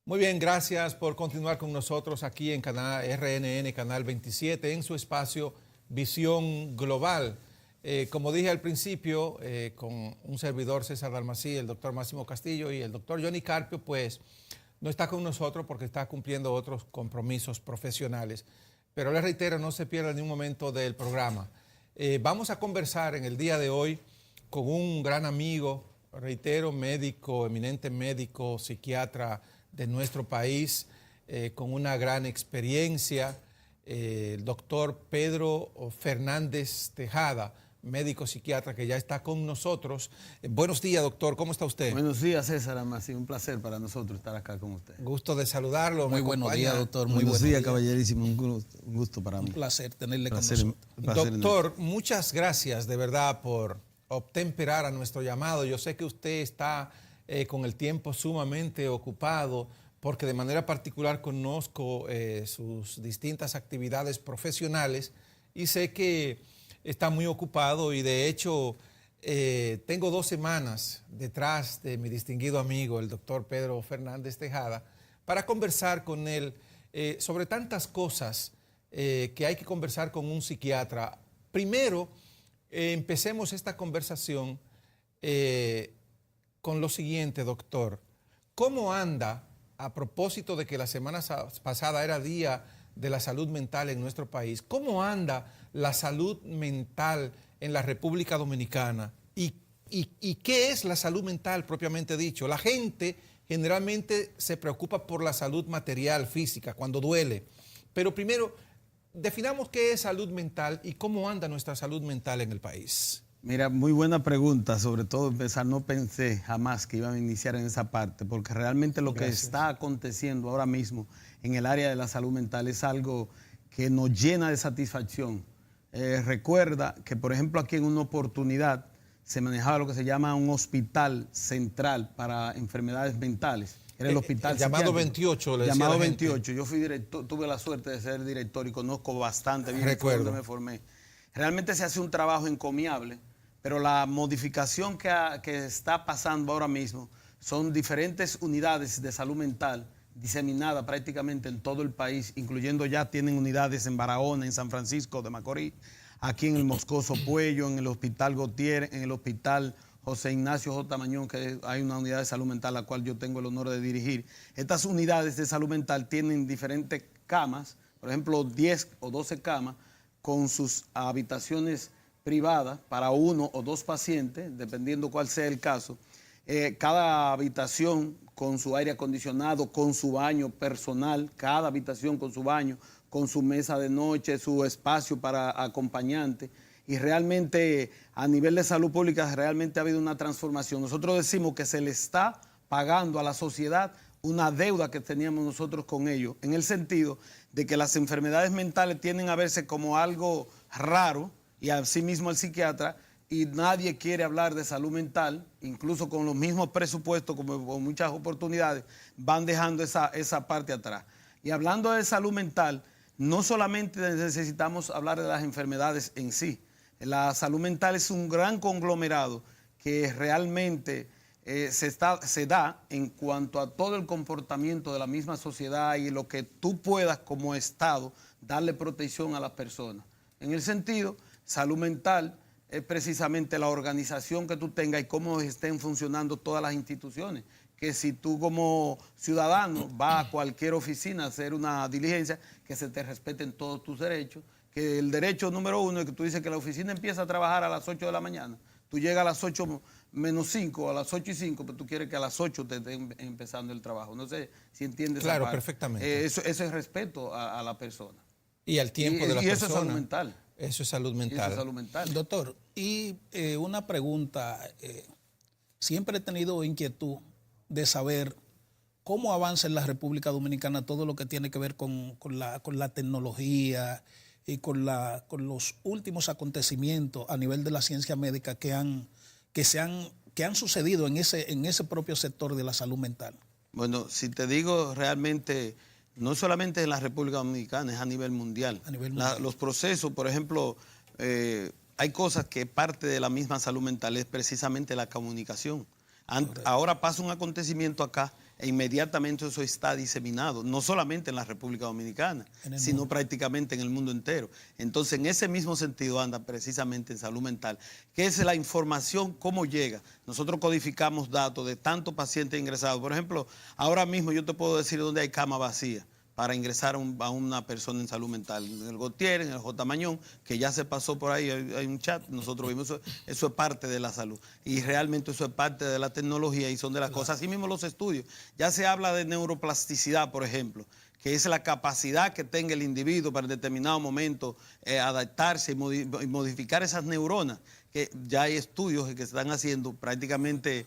Muy bien, gracias por continuar con nosotros aquí en Canal RNN, Canal 27, en su espacio Visión Global. Como dije al principio, con un servidor César Dalmací, el doctor Máximo Castillo y el doctor Johnny Carpio, pues no está con nosotros porque está cumpliendo otros compromisos profesionales. Pero les reitero, no se pierda ni un momento del programa. Vamos a conversar en el día de hoy con un gran amigo, reitero, médico, eminente médico, psiquiatra de nuestro país, con una gran experiencia, el doctor Pedro Fernández Tejada, médico psiquiatra que ya está con nosotros. Buenos días, doctor, ¿cómo está usted? Buenos días, César Amasi, un placer para nosotros estar acá con usted. Gusto de saludarlo. Muy buenos días, doctor. Muy buenos días, caballerísimo, un gusto para mí. Un placer tenerle con nosotros. Doctor, muchas gracias de verdad por obtemperar a nuestro llamado. Yo sé que usted está con el tiempo sumamente ocupado, porque de manera particular conozco sus distintas actividades profesionales y sé que está muy ocupado y de hecho tengo 2 semanas detrás de mi distinguido amigo, el doctor Pedro Fernández Tejada, para conversar con él sobre tantas cosas que hay que conversar con un psiquiatra. Primero, empecemos esta conversación con lo siguiente, doctor. ¿Cómo anda, a propósito de que la semana pasada era Día de la Salud Mental en nuestro país, cómo anda la salud mental en la República Dominicana? ¿Y qué es la salud mental propiamente dicho? La gente generalmente se preocupa por la salud material, física, cuando duele. Pero primero, definamos qué es salud mental y cómo anda nuestra salud mental en el país. Mira, muy buena pregunta, sobre todo empezar, no pensé jamás que iban a iniciar en esa parte, porque realmente lo que está aconteciendo ahora mismo en el área de la salud mental es algo que nos llena de satisfacción. Recuerda que, por ejemplo, aquí en una oportunidad se manejaba lo que se llama un hospital central para enfermedades mentales. Era el hospital llamado 28. Llamado 28. Yo fui director, tuve la suerte de ser director y conozco bastante bien donde me formé. Realmente se hace un trabajo encomiable, pero la modificación que está pasando ahora mismo son diferentes unidades de salud mental diseminadas prácticamente en todo el país, incluyendo ya tienen unidades en Barahona, en San Francisco de Macorís, aquí en el Moscoso Puello, en el Hospital Gautier, en el Hospital José Ignacio J. Mañón, que hay una unidad de salud mental la cual yo tengo el honor de dirigir. Estas unidades de salud mental tienen diferentes camas, por ejemplo 10 o 12 camas, con sus habitaciones privadas para 1 o 2 pacientes, dependiendo cuál sea el caso. Cada habitación con su aire acondicionado, con su baño personal, cada habitación con su baño, con su mesa de noche, su espacio para acompañante. Y realmente a nivel de salud pública realmente ha habido una transformación. Nosotros decimos que se le está pagando a la sociedad una deuda que teníamos nosotros con ellos, en el sentido de que las enfermedades mentales tienden a verse como algo raro, y así mismo el psiquiatra, y nadie quiere hablar de salud mental, incluso con los mismos presupuestos, como con muchas oportunidades, van dejando esa parte atrás. Y hablando de salud mental, no solamente necesitamos hablar de las enfermedades en sí. La salud mental es un gran conglomerado que realmente se da en cuanto a todo el comportamiento de la misma sociedad y lo que tú puedas como Estado darle protección a las personas. En el sentido, salud mental es precisamente la organización que tú tengas y cómo estén funcionando todas las instituciones. Que si tú como ciudadano vas a cualquier oficina a hacer una diligencia, que se te respeten todos tus derechos, que el derecho número 1 es que tú dices que la oficina empieza a trabajar a las 8 de la mañana, tú llegas a las 8 menos 5, a las 8 y 5, pero tú quieres que a las 8 te estén empezando el trabajo. No sé si entiendes. Claro, perfectamente. Eso es respeto a la persona. Y al tiempo de la persona. Y eso es salud mental. Eso es salud mental. Eso es salud mental. Doctor, y una pregunta. Siempre he tenido inquietud de saber cómo avanza en la República Dominicana todo lo que tiene que ver con la tecnología y con los últimos acontecimientos a nivel de la ciencia médica que han sucedido en ese propio sector de la salud mental. Bueno, si te digo realmente, no solamente en la República Dominicana, es a nivel mundial. Los procesos, por ejemplo, hay cosas que parte de la misma salud mental es precisamente la comunicación. Ahora pasa un acontecimiento acá e inmediatamente eso está diseminado, no solamente en la República Dominicana, sino prácticamente en el mundo entero. Entonces, en ese mismo sentido anda precisamente en salud mental, que es la información, cómo llega. Nosotros codificamos datos de tantos pacientes ingresados. Por ejemplo, ahora mismo yo te puedo decir dónde hay cama vacía para ingresar a una persona en salud mental. En el Gautier, en el J. Mañón, que ya se pasó por ahí, hay un chat, nosotros vimos eso es parte de la salud. Y realmente eso es parte de la tecnología y son de las cosas. Así mismo los estudios. Ya se habla de neuroplasticidad, por ejemplo, que es la capacidad que tenga el individuo para en determinado momento adaptarse y modificar esas neuronas, que ya hay estudios que se están haciendo prácticamente,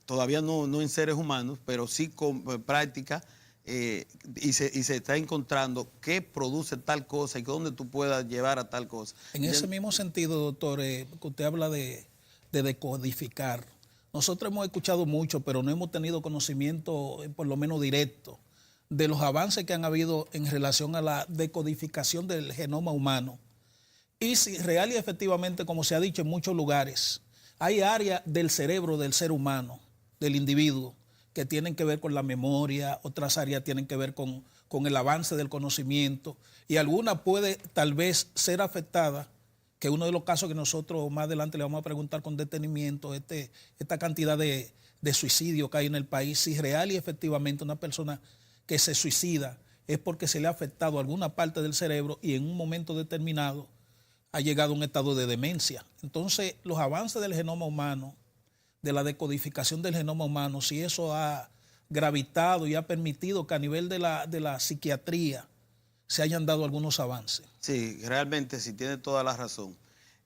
todavía no en seres humanos, pero sí con práctica. Y se está encontrando qué produce tal cosa y dónde tú puedas llevar a tal cosa. En ese mismo sentido, doctor, que usted habla de decodificar, nosotros hemos escuchado mucho, pero no hemos tenido conocimiento, por lo menos directo, de los avances que han habido en relación a la decodificación del genoma humano. Y si real y efectivamente, como se ha dicho en muchos lugares, hay áreas del cerebro del ser humano, del individuo, que tienen que ver con la memoria, otras áreas tienen que ver con el avance del conocimiento, y alguna puede tal vez ser afectada, que uno de los casos que nosotros más adelante le vamos a preguntar con detenimiento, esta cantidad de suicidio que hay en el país, si real y efectivamente una persona que se suicida es porque se le ha afectado alguna parte del cerebro y en un momento determinado ha llegado a un estado de demencia. Entonces, los avances del genoma humano, de la decodificación del genoma humano, si eso ha gravitado y ha permitido que a nivel de la psiquiatría se hayan dado algunos avances. Sí, realmente sí, tiene toda la razón.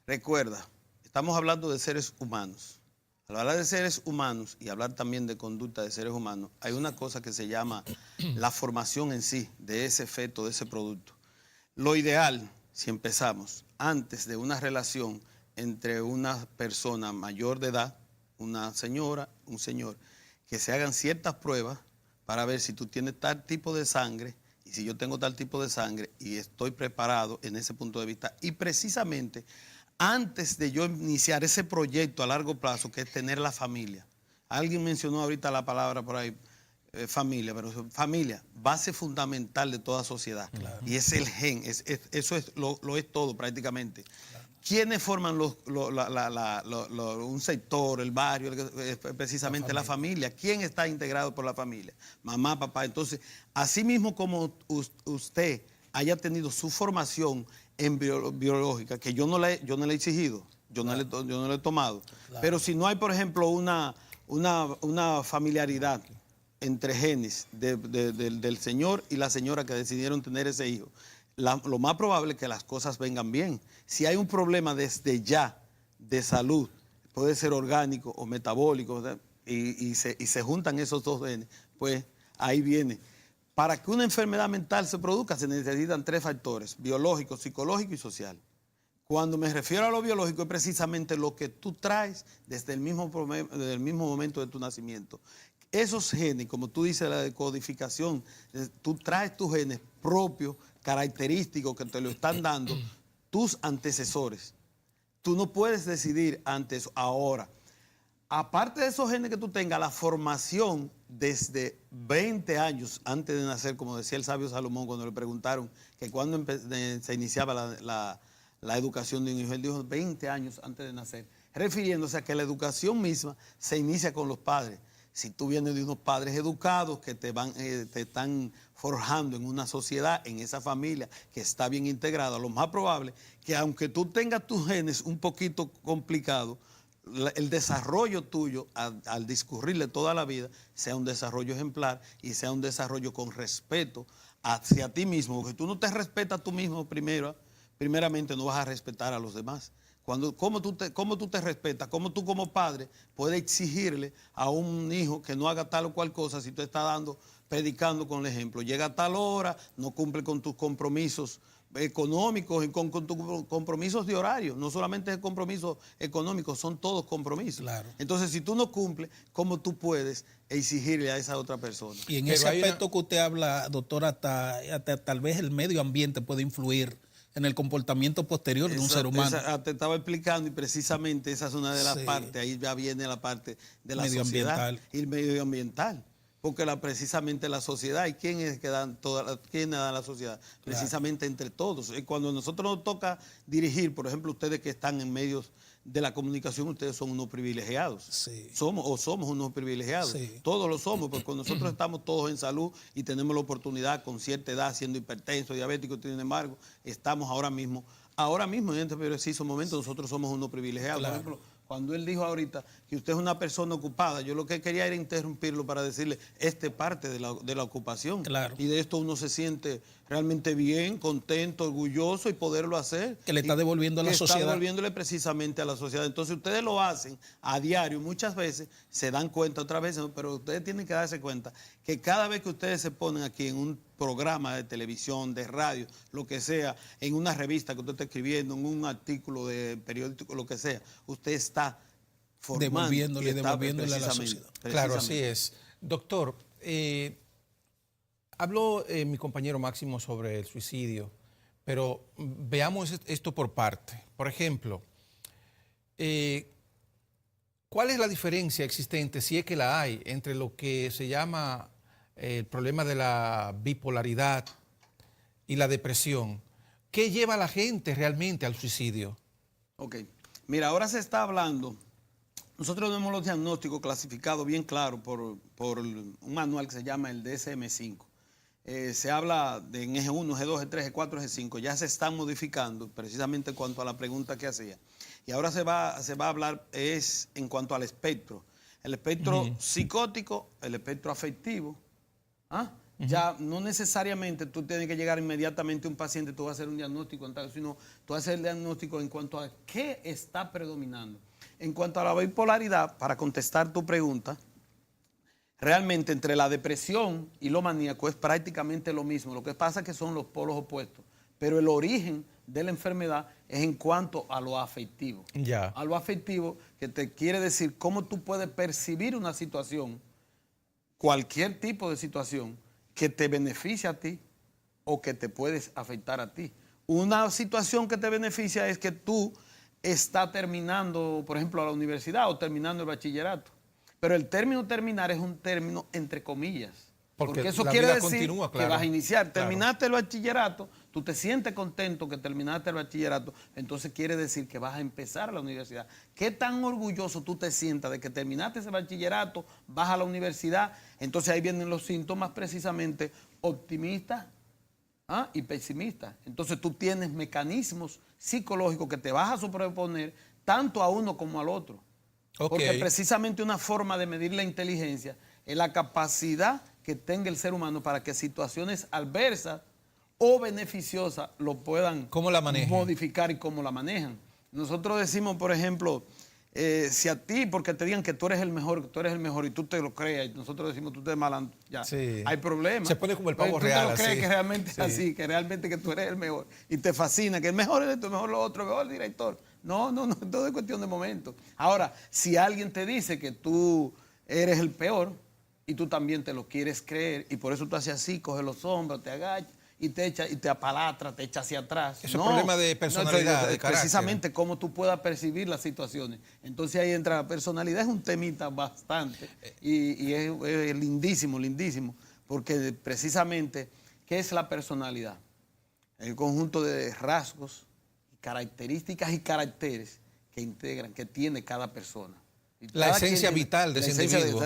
Recuerda, estamos hablando de seres humanos. Al hablar de seres humanos y hablar también de conducta de seres humanos, hay una cosa que se llama la formación en sí de ese feto, de ese producto. Lo ideal, si empezamos, antes de una relación entre una persona mayor de edad, una señora, un señor, que se hagan ciertas pruebas para ver si tú tienes tal tipo de sangre y si yo tengo tal tipo de sangre y estoy preparado en ese punto de vista. Y precisamente antes de yo iniciar ese proyecto a largo plazo, que es tener la familia. Alguien mencionó ahorita la palabra por ahí, familia, pero familia, base fundamental de toda sociedad. Claro. Y es el gen, eso lo es todo prácticamente. Claro. ¿Quiénes forman un sector, el barrio? Precisamente la familia. ¿Quién está integrado por la familia? Mamá, papá. Entonces, así mismo como usted haya tenido su formación en biológica, que yo no le he exigido, yo no le he tomado. Claro. Pero si no hay, por ejemplo, una familiaridad entre genes del señor y la señora que decidieron tener ese hijo, lo más probable es que las cosas vengan bien. Si hay un problema desde ya de salud, puede ser orgánico o metabólico, y se juntan esos dos genes, pues ahí viene. Para que una enfermedad mental se produzca se necesitan 3 factores: biológico, psicológico y social. Cuando me refiero a lo biológico es precisamente lo que tú traes desde el mismo momento de tu nacimiento. Esos genes, como tú dices, la decodificación, tú traes tus genes propios, característicos que te lo están dando tus antecesores. Tú no puedes decidir ante eso. Ahora, aparte de esos genes que tú tengas, la formación desde 20 años antes de nacer, como decía el sabio Salomón cuando le preguntaron que cuando se iniciaba la educación de un hijo, él dijo 20 años antes de nacer, refiriéndose a que la educación misma se inicia con los padres. Si tú vienes de unos padres educados que te están forjando en una sociedad, en esa familia que está bien integrada, lo más probable que aunque tú tengas tus genes un poquito complicados, el desarrollo tuyo al discurrirle toda la vida sea un desarrollo ejemplar y sea un desarrollo con respeto hacia ti mismo. Porque tú no te respetas a tú mismo primeramente no vas a respetar a los demás. ¿Cómo tú te respetas? ¿Cómo tú como padre puedes exigirle a un hijo que no haga tal o cual cosa si tú estás predicando con el ejemplo? Llega a tal hora, no cumple con tus compromisos económicos y con tus compromisos de horario. No solamente es compromiso económico, son todos compromisos. Claro. Entonces, si tú no cumples, ¿cómo tú puedes exigirle a esa otra persona? Y en ese aspecto que usted habla, doctora, hasta tal vez el medio ambiente puede influir en el comportamiento posterior de un ser humano. Te estaba explicando y precisamente esa es una de las partes, ahí ya viene la parte de la sociedad y el medioambiental. Porque precisamente la sociedad, ¿y quién es que dan quién da la sociedad? Precisamente entre todos. Y cuando a nosotros nos toca dirigir, por ejemplo, ustedes que están en medios de la comunicación, ustedes son unos privilegiados. Sí. Somos unos privilegiados. Sí. Todos lo somos, porque nosotros estamos todos en salud y tenemos la oportunidad con cierta edad, siendo hipertenso, diabético, sin embargo, estamos ahora mismo en este preciso momento, nosotros somos unos privilegiados. Claro. Por ejemplo, cuando él dijo ahorita que usted es una persona ocupada, yo lo que quería era interrumpirlo para decirle, esta es parte de la ocupación. Claro. Y de esto uno se siente realmente bien, contento, orgulloso y poderlo hacer. Que le está devolviendo a la sociedad. Está devolviéndole precisamente a la sociedad. Entonces ustedes lo hacen a diario, muchas veces se dan cuenta, otras veces no, pero ustedes tienen que darse cuenta que cada vez que ustedes se ponen aquí en un programa de televisión, de radio, lo que sea, en una revista que usted está escribiendo, en un artículo de periódico, lo que sea, usted está formando devolviéndole a la sociedad. Claro, así es. Doctor, habló mi compañero Máximo sobre el suicidio, pero veamos esto por parte. Por ejemplo, ¿cuál es la diferencia existente, si es que la hay, entre lo que se llama el problema de la bipolaridad y la depresión? ¿Qué lleva a la gente realmente al suicidio? Ok, mira, ahora se está hablando, nosotros tenemos los diagnósticos clasificados bien claros por un manual que se llama el DSM-5. Se habla de en eje 1, G2, G3, G4, G5, ya se están modificando precisamente en cuanto a la pregunta que hacía. Y ahora se va a hablar es en cuanto al espectro. El espectro psicótico, el espectro afectivo. Ya no necesariamente tú tienes que llegar inmediatamente a un paciente, tú vas a hacer un diagnóstico, sino tú vas a hacer el diagnóstico en cuanto a qué está predominando. En cuanto a la bipolaridad, para contestar tu pregunta, realmente entre la depresión y lo maníaco es prácticamente lo mismo. Lo que pasa es que son los polos opuestos, pero el origen de la enfermedad es en cuanto a lo afectivo. Ya. A lo afectivo, que te quiere decir cómo tú puedes percibir una situación, cualquier tipo de situación, que te beneficia a ti o que te puedes afectar a ti. Una situación que te beneficia es que tú estás terminando, por ejemplo, la universidad o terminando el bachillerato. Pero el término terminar es un término entre comillas. Porque eso quiere decir continúa, claro, que vas a iniciar. Claro. Terminaste el bachillerato, tú te sientes contento que terminaste el bachillerato, entonces quiere decir que vas a empezar la universidad. ¿Qué tan orgulloso tú te sientas de que terminaste ese bachillerato, vas a la universidad? Entonces ahí vienen los síntomas precisamente optimistas y pesimistas. Entonces tú tienes mecanismos psicológicos que te vas a sobreponer tanto a uno como al otro. Okay. Porque precisamente una forma de medir la inteligencia es la capacidad que tenga el ser humano para que situaciones adversas o beneficiosas lo puedan modificar y cómo la manejan. Nosotros decimos, por ejemplo, si a ti, porque te digan que tú eres el mejor y tú te lo creas, y nosotros decimos tú te malandro, ya, sí, hay problemas. Se pone como el pavo real. Tú te lo crees que realmente es así, que realmente que tú eres el mejor y te fascina, que el mejor es esto, el mejor lo otro, el mejor director. No, todo es cuestión de momento. Ahora, si alguien te dice que tú eres el peor y tú también te lo quieres creer y por eso tú haces así, coges los hombros, te agachas y te echa y te apalatra, te echa hacia atrás. Es un problema de personalidad, de carácter. Precisamente cómo tú puedas percibir las situaciones. Entonces ahí entra la personalidad, es un temita bastante y es lindísimo, lindísimo, porque precisamente, ¿qué es la personalidad? El conjunto de rasgos, características y caracteres que integran, que tiene cada persona. La esencia vital de ese individuo.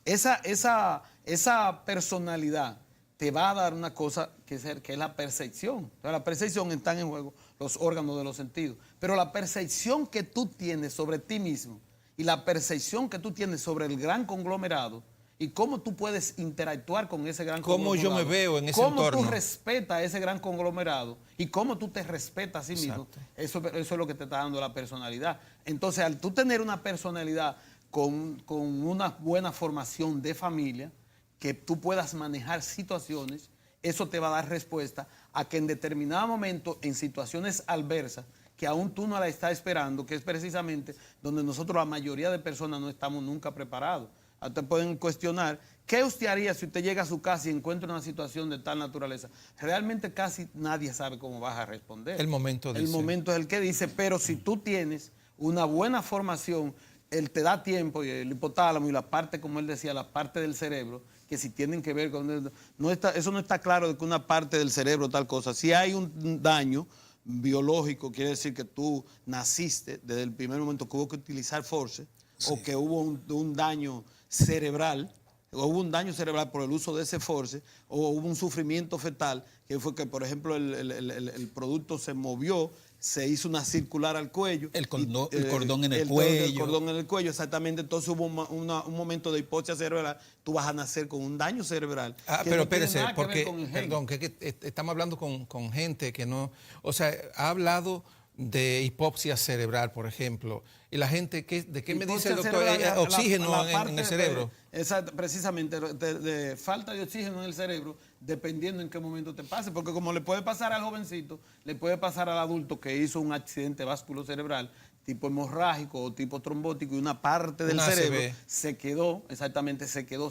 Esa personalidad te va a dar una cosa que es la percepción. Entonces, la percepción está en juego los órganos de los sentidos. Pero la percepción que tú tienes sobre ti mismo y la percepción que tú tienes sobre el gran conglomerado y cómo tú puedes interactuar con ese gran conglomerado. Cómo yo me veo en ese entorno. Cómo tú respetas a ese gran conglomerado y cómo tú te respetas a sí mismo. Eso es lo que te está dando la personalidad. Entonces, al tú tener una personalidad con una buena formación de familia, que tú puedas manejar situaciones, eso te va a dar respuesta a que en determinado momento, en situaciones adversas, que aún tú no la estás esperando, que es precisamente donde nosotros, la mayoría de personas, no estamos nunca preparados. Te pueden cuestionar ¿Qué usted haría si usted llega a su casa y encuentra una situación de tal naturaleza? Realmente casi nadie sabe cómo vas a responder. El momento dice. El momento es el que dice, pero si tú tienes una buena formación, él te da tiempo, y el hipotálamo y la parte, como él decía, la parte del cerebro, que si tienen que ver con... eso no está claro de que una parte del cerebro tal cosa. Si hay un daño biológico, quiere decir que tú naciste desde el primer momento que hubo que utilizar force, sí, o que hubo un daño cerebral, o hubo un daño cerebral por el uso de ese force, o hubo un sufrimiento fetal, que fue que, por ejemplo, el producto se movió, se hizo una circular al cuello. El cordón en el cuello. El cordón en el cuello, exactamente. Entonces hubo un momento de hipoxia cerebral. Tú vas a nacer con un daño cerebral. Pero no espérese, porque, perdón, que estamos hablando con gente que no... O sea, ha hablado de hipoxia cerebral, por ejemplo. Y la gente, ¿de qué me dice el doctor? Oxígeno en el cerebro. Exacto, precisamente, de falta de oxígeno en el cerebro, dependiendo en qué momento te pase. Porque como le puede pasar al jovencito, le puede pasar al adulto que hizo un accidente vasculocerebral, tipo hemorrágico o tipo trombótico, y una parte del cerebro se quedó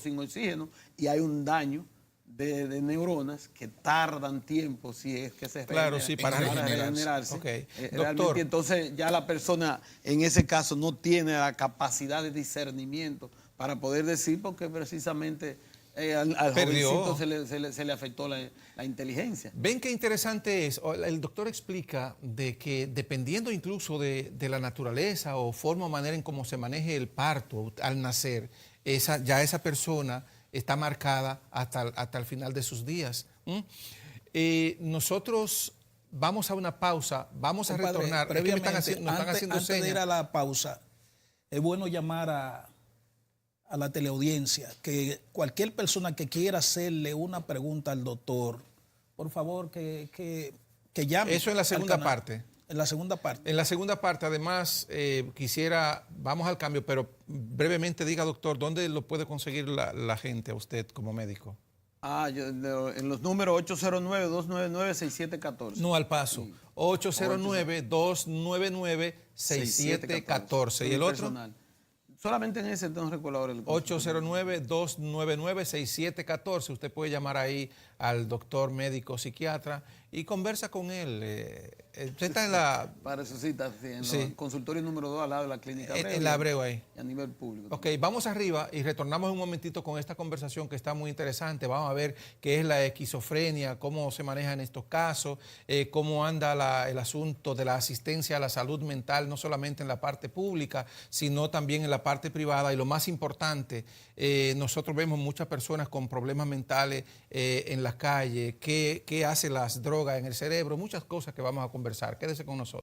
sin oxígeno, y hay un daño de neuronas que tardan tiempo, si es que se claro, sí, para regenerarse. Okay. Realmente, entonces ya la persona en ese caso no tiene la capacidad de discernimiento para poder decir, porque precisamente al jovencito se le afectó la inteligencia. ¿Ven qué interesante es? El doctor explica de que dependiendo incluso de la naturaleza o forma o manera en cómo se maneje el parto al nacer, esa persona está marcada hasta el final de sus días. Nosotros vamos a una pausa, vamos a retornar. Previamente, antes de ir a la pausa, es bueno llamar a la teleaudiencia, que cualquier persona que quiera hacerle una pregunta al doctor, por favor, que llame. Eso en la segunda parte. En la segunda parte. En la segunda parte, además, vamos al cambio, pero brevemente diga, doctor, ¿dónde lo puede conseguir la gente a usted como médico? En los números 809-299-6714. No, al paso. Sí. 809-299-6714. ¿Y el otro? Personal. Solamente en ese no recuerdo ahora. 809-299-6714. Usted puede llamar ahí al doctor médico psiquiatra y conversa con él. Usted está en la... Para eso sí, está en el consultorio número 2 al lado de la clínica Abreu. En la Abreu ahí. Y a nivel público. Ok, vamos arriba y retornamos un momentito con esta conversación que está muy interesante. Vamos a ver qué es la esquizofrenia, cómo se maneja en estos casos, cómo anda el asunto de la asistencia a la salud mental, no solamente en la parte pública, sino también en la parte privada. Y lo más importante, nosotros vemos muchas personas con problemas mentales en las calles, qué hace las drogas en el cerebro, muchas cosas que vamos a conversar. Quédese con nosotros.